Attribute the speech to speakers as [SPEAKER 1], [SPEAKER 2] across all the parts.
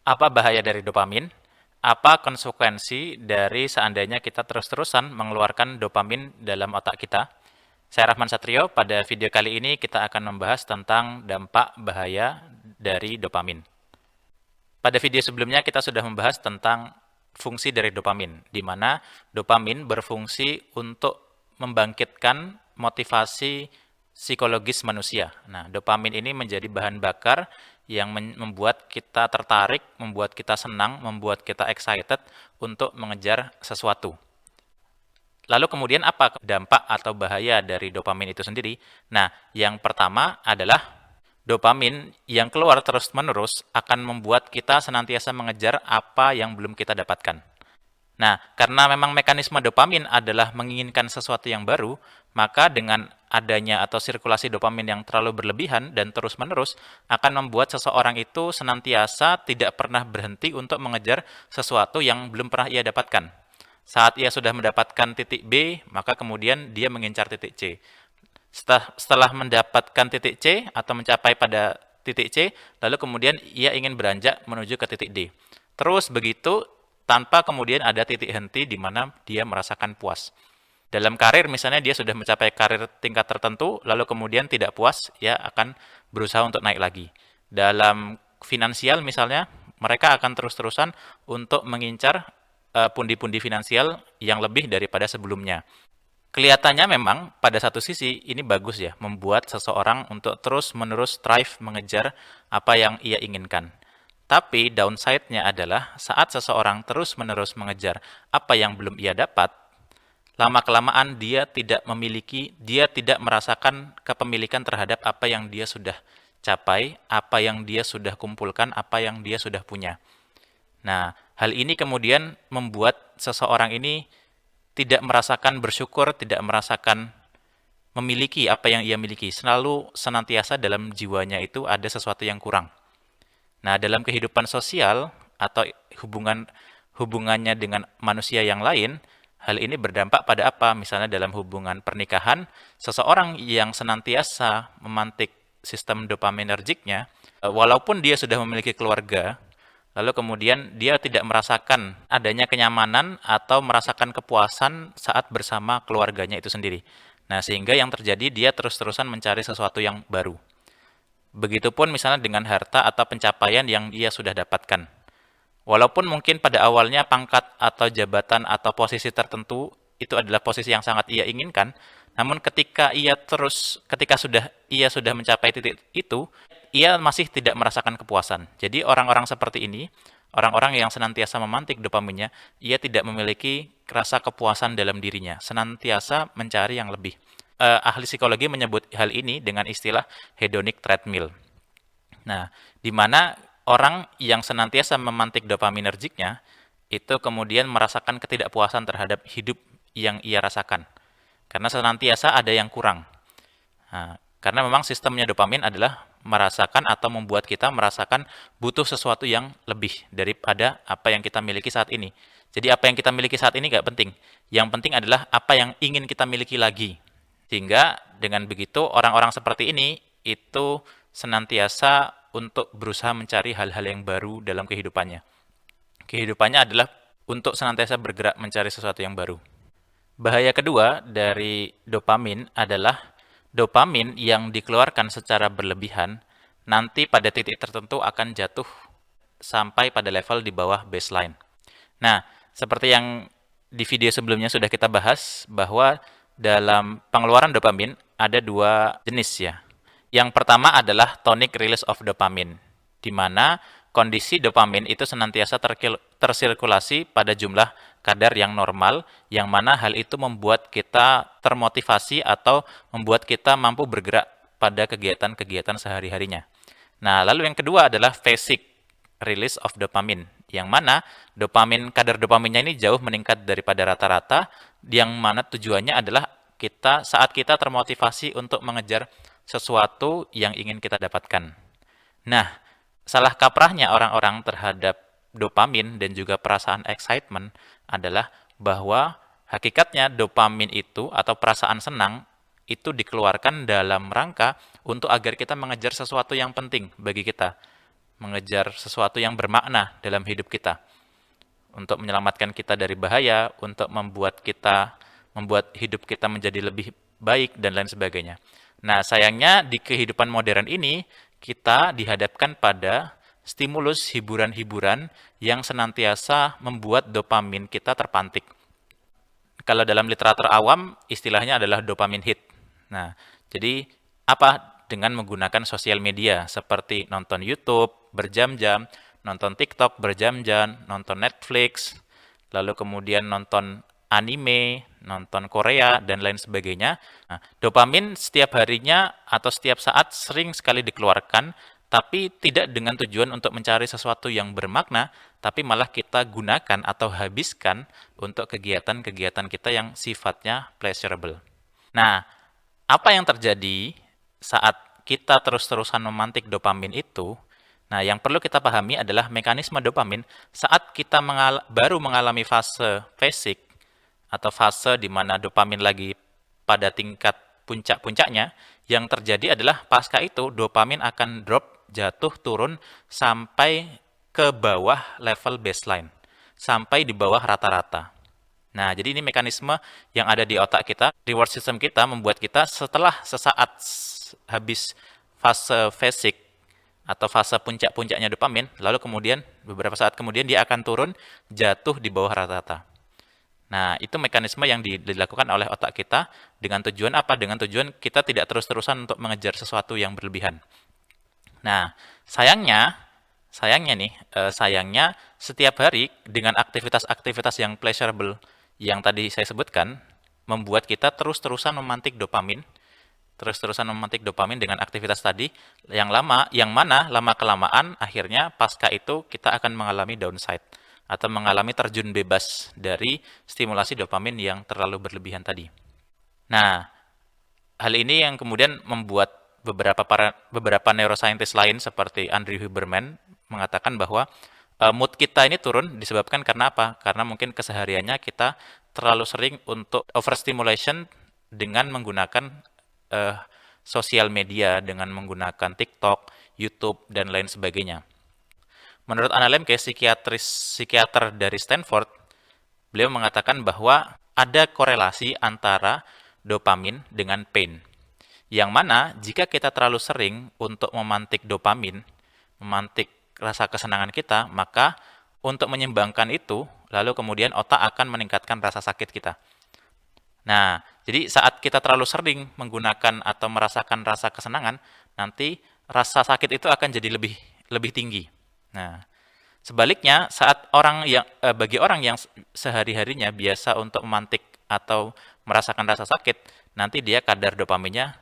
[SPEAKER 1] Apa bahaya dari dopamin? Apa konsekuensi dari seandainya kita terus-terusan mengeluarkan dopamin dalam otak kita? Saya Rahman Satrio, pada video kali ini kita akan membahas tentang dampak bahaya dari dopamin. Pada video sebelumnya kita sudah membahas tentang fungsi dari dopamin, di mana dopamin berfungsi untuk membangkitkan motivasi psikologis manusia. Nah, dopamin ini menjadi bahan bakar yang membuat kita tertarik, membuat kita senang, membuat kita excited untuk mengejar sesuatu. Lalu kemudian apa dampak atau bahaya dari dopamin itu sendiri? Nah, yang pertama adalah dopamin yang keluar terus-menerus akan membuat kita senantiasa mengejar apa yang belum kita dapatkan. Nah, karena memang mekanisme dopamin adalah menginginkan sesuatu yang baru, maka dengan adanya atau sirkulasi dopamin yang terlalu berlebihan dan terus-menerus akan membuat seseorang itu senantiasa tidak pernah berhenti untuk mengejar sesuatu yang belum pernah ia dapatkan. Saat ia sudah mendapatkan titik B, maka kemudian dia mengincar titik C. Setelah mendapatkan titik C atau mencapai pada titik C, lalu kemudian ia ingin beranjak menuju ke titik D. Terus begitu tanpa kemudian ada titik henti di mana dia merasakan puas. Dalam karir misalnya dia sudah mencapai karir tingkat tertentu, lalu kemudian tidak puas, ia akan berusaha untuk naik lagi. Dalam finansial misalnya, mereka akan terus-terusan untuk mengincar pundi-pundi finansial yang lebih daripada sebelumnya. Kelihatannya memang pada satu sisi ini bagus ya, membuat seseorang untuk terus-menerus strive mengejar apa yang ia inginkan. Tapi downside-nya adalah saat seseorang terus-menerus mengejar apa yang belum ia dapat, lama-kelamaan dia tidak merasakan kepemilikan terhadap apa yang dia sudah capai, apa yang dia sudah kumpulkan, apa yang dia sudah punya. Nah, hal ini kemudian membuat seseorang ini tidak merasakan bersyukur, tidak merasakan memiliki apa yang ia miliki. Selalu senantiasa dalam jiwanya itu ada sesuatu yang kurang. Nah, dalam kehidupan sosial atau hubungannya dengan manusia yang lain, hal ini berdampak pada apa? Misalnya dalam hubungan pernikahan, seseorang yang senantiasa memantik sistem dopaminergiknya, walaupun dia sudah memiliki keluarga, lalu kemudian dia tidak merasakan adanya kenyamanan atau merasakan kepuasan saat bersama keluarganya itu sendiri. Nah, sehingga yang terjadi dia terus-terusan mencari sesuatu yang baru. Begitupun misalnya dengan harta atau pencapaian yang ia sudah dapatkan. Walaupun mungkin pada awalnya pangkat atau jabatan atau posisi tertentu itu adalah posisi yang sangat ia inginkan, namun ketika ia sudah mencapai titik itu, ia masih tidak merasakan kepuasan. Jadi orang-orang seperti ini, orang-orang yang senantiasa memantik dopaminnya, ia tidak memiliki rasa kepuasan dalam dirinya, senantiasa mencari yang lebih. Ahli psikologi menyebut hal ini dengan istilah hedonic treadmill. Nah, di mana orang yang senantiasa memantik dopaminergiknya itu kemudian merasakan ketidakpuasan terhadap hidup yang ia rasakan. Karena senantiasa ada yang kurang. Nah, karena memang sistemnya dopamin adalah merasakan atau membuat kita merasakan butuh sesuatu yang lebih daripada apa yang kita miliki saat ini. Jadi apa yang kita miliki saat ini gak penting. Yang penting adalah apa yang ingin kita miliki lagi. Sehingga dengan begitu orang-orang seperti ini itu senantiasa untuk berusaha mencari hal-hal yang baru dalam kehidupannya. Kehidupannya adalah untuk senantiasa bergerak mencari sesuatu yang baru. Bahaya kedua dari dopamin adalah dopamin yang dikeluarkan secara berlebihan nanti pada titik tertentu akan jatuh sampai pada level di bawah baseline. Nah, seperti yang di video sebelumnya sudah kita bahas bahwa dalam pengeluaran dopamin ada dua jenis ya. Yang pertama adalah tonic release of dopamine, di mana kondisi dopamin itu senantiasa tersirkulasi pada jumlah kadar yang normal, yang mana hal itu membuat kita termotivasi atau membuat kita mampu bergerak pada kegiatan-kegiatan sehari-harinya. Nah, lalu yang kedua adalah phasic release of dopamine, yang mana kadar dopaminnya ini jauh meningkat daripada rata-rata, yang mana tujuannya adalah saat kita termotivasi untuk mengejar sesuatu yang ingin kita dapatkan. Nah, salah kaprahnya orang-orang terhadap dopamin dan juga perasaan excitement adalah bahwa hakikatnya dopamin itu atau perasaan senang itu dikeluarkan dalam rangka untuk agar kita mengejar sesuatu yang penting bagi kita. mengejar sesuatu yang bermakna dalam hidup kita, untuk menyelamatkan kita dari bahaya, untuk membuat hidup kita menjadi lebih baik dan lain sebagainya. Nah, sayangnya di kehidupan modern ini kita dihadapkan pada stimulus hiburan-hiburan yang senantiasa membuat dopamin kita terpantik. Kalau dalam literatur awam istilahnya adalah dopamin hit. Nah, jadi apa dengan menggunakan sosial media seperti nonton YouTube berjam-jam, nonton TikTok berjam-jam, nonton Netflix, lalu kemudian nonton anime, nonton Korea dan lain sebagainya. Nah, dopamin setiap harinya atau setiap saat sering sekali dikeluarkan, tapi tidak dengan tujuan untuk mencari sesuatu yang bermakna, tapi malah kita gunakan atau habiskan untuk kegiatan-kegiatan kita yang sifatnya pleasurable. Nah, apa yang terjadi saat kita terus-terusan memantik dopamin itu? Nah, yang perlu kita pahami adalah mekanisme dopamin saat kita baru mengalami fase basic atau fase di mana dopamin lagi pada tingkat puncak-puncaknya, yang terjadi adalah pasca itu dopamin akan drop, jatuh turun sampai ke bawah level baseline, sampai di bawah rata-rata. Nah, jadi ini mekanisme yang ada di otak kita, reward system kita membuat kita setelah sesaat habis fase basic atau fase puncak-puncaknya dopamin, lalu kemudian beberapa saat kemudian dia akan turun, jatuh di bawah rata-rata. Nah, itu mekanisme yang dilakukan oleh otak kita dengan tujuan apa? Dengan tujuan kita tidak terus-terusan untuk mengejar sesuatu yang berlebihan. Nah, sayangnya setiap hari dengan aktivitas-aktivitas yang pleasurable yang tadi saya sebutkan, membuat kita terus-terusan memantik dopamin dengan aktivitas tadi, yang mana lama-kelamaan akhirnya pasca itu kita akan mengalami downside atau mengalami terjun bebas dari stimulasi dopamin yang terlalu berlebihan tadi. Nah, hal ini yang kemudian membuat beberapa neuroscientist lain seperti Andrew Huberman mengatakan bahwa mood kita ini turun disebabkan karena apa? Karena mungkin kesehariannya kita terlalu sering untuk overstimulation dengan menggunakan sosial media, dengan menggunakan TikTok, YouTube, dan lain sebagainya. Menurut Anna Lemke, psikiater dari Stanford, beliau mengatakan bahwa ada korelasi antara dopamin dengan pain. Yang mana jika kita terlalu sering untuk memantik dopamin, memantik rasa kesenangan kita, maka untuk menyeimbangkan itu, lalu kemudian otak akan meningkatkan rasa sakit kita. Nah, jadi saat kita terlalu sering menggunakan atau merasakan rasa kesenangan, nanti rasa sakit itu akan jadi lebih tinggi. Nah, sebaliknya bagi orang yang sehari-harinya biasa untuk memantik atau merasakan rasa sakit, nanti dia kadar dopaminnya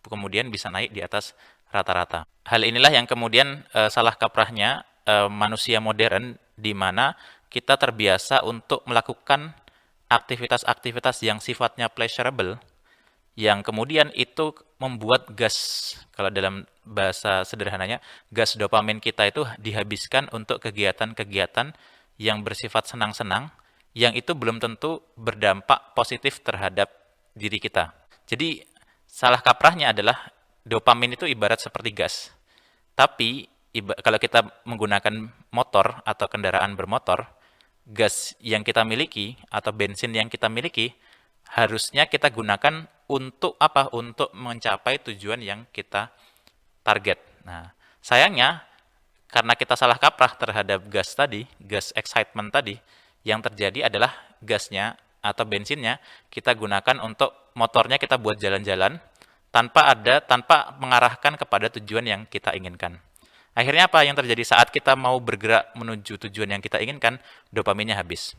[SPEAKER 1] kemudian bisa naik di atas rata-rata. Hal inilah yang kemudian salah kaprahnya manusia modern, di mana kita terbiasa untuk melakukan aktivitas-aktivitas yang sifatnya pleasurable, yang kemudian itu membuat gas, kalau dalam bahasa sederhananya, gas dopamin kita itu dihabiskan untuk kegiatan-kegiatan yang bersifat senang-senang, yang itu belum tentu berdampak positif terhadap diri kita. Jadi, salah kaprahnya adalah dopamin itu ibarat seperti gas. Tapi, kalau kita menggunakan motor atau kendaraan bermotor, gas yang kita miliki atau bensin yang kita miliki harusnya kita gunakan untuk apa? Untuk mencapai tujuan yang kita target. Nah, sayangnya karena kita salah kaprah terhadap gas tadi, gas excitement tadi, yang terjadi adalah gasnya atau bensinnya kita gunakan untuk motornya kita buat jalan-jalan tanpa mengarahkan kepada tujuan yang kita inginkan. Akhirnya apa yang terjadi saat kita mau bergerak menuju tujuan yang kita inginkan, dopaminnya habis.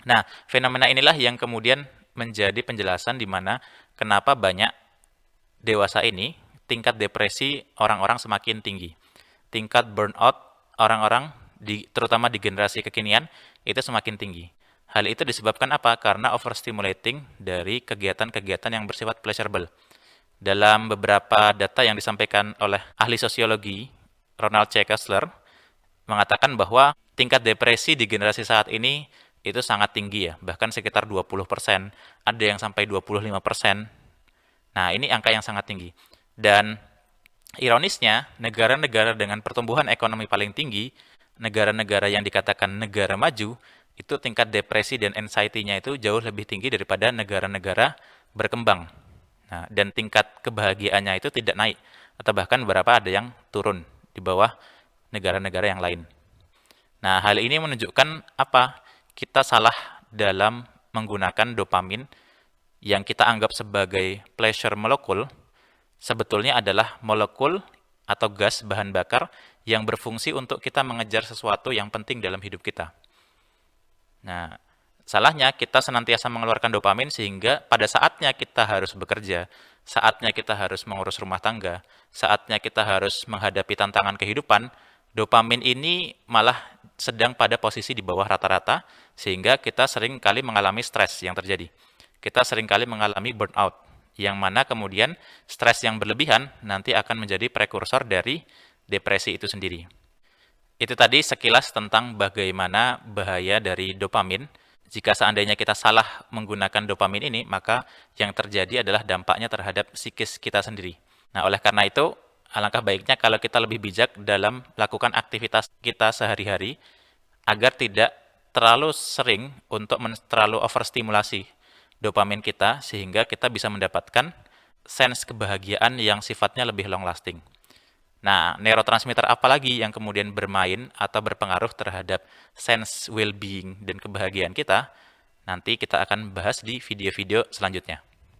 [SPEAKER 1] Nah, fenomena inilah yang kemudian menjadi penjelasan di mana kenapa banyak dewasa ini tingkat depresi orang-orang semakin tinggi. Tingkat burnout orang-orang terutama di generasi kekinian itu semakin tinggi. Hal itu disebabkan apa? Karena overstimulating dari kegiatan-kegiatan yang bersifat pleasurable. Dalam beberapa data yang disampaikan oleh ahli sosiologi Ronald C. Kessler mengatakan bahwa tingkat depresi di generasi saat ini itu sangat tinggi ya, bahkan sekitar 20%, ada yang sampai 25%. Nah, ini angka yang sangat tinggi. Dan Ironisnya, negara-negara dengan pertumbuhan ekonomi paling tinggi, negara-negara yang dikatakan negara maju, itu tingkat depresi dan anxiety-nya itu jauh lebih tinggi daripada negara-negara berkembang. Nah, dan tingkat kebahagiaannya itu tidak naik, atau bahkan beberapa ada yang turun di bawah negara-negara yang lain. Nah, hal ini menunjukkan apa? Kita salah dalam menggunakan dopamin yang kita anggap sebagai pleasure molecule, sebetulnya adalah molekul atau gas bahan bakar yang berfungsi untuk kita mengejar sesuatu yang penting dalam hidup kita. Nah, salahnya kita senantiasa mengeluarkan dopamin sehingga pada saatnya kita harus bekerja, saatnya kita harus mengurus rumah tangga, saatnya kita harus menghadapi tantangan kehidupan, dopamin ini malah sedang pada posisi di bawah rata-rata sehingga kita sering kali mengalami stres yang terjadi. Kita sering kali mengalami burnout, yang mana kemudian stres yang berlebihan nanti akan menjadi prekursor dari depresi itu sendiri. Itu tadi sekilas tentang bagaimana bahaya dari dopamin. Jika seandainya kita salah menggunakan dopamin ini, maka yang terjadi adalah dampaknya terhadap psikis kita sendiri. Nah, oleh karena itu, alangkah baiknya kalau kita lebih bijak dalam melakukan aktivitas kita sehari-hari, agar tidak terlalu sering untuk terlalu overstimulasi dopamin kita, sehingga kita bisa mendapatkan sense kebahagiaan yang sifatnya lebih long lasting. Nah, neurotransmitter apa lagi yang kemudian bermain atau berpengaruh terhadap sense well-being dan kebahagiaan kita? Nanti kita akan bahas di video-video selanjutnya.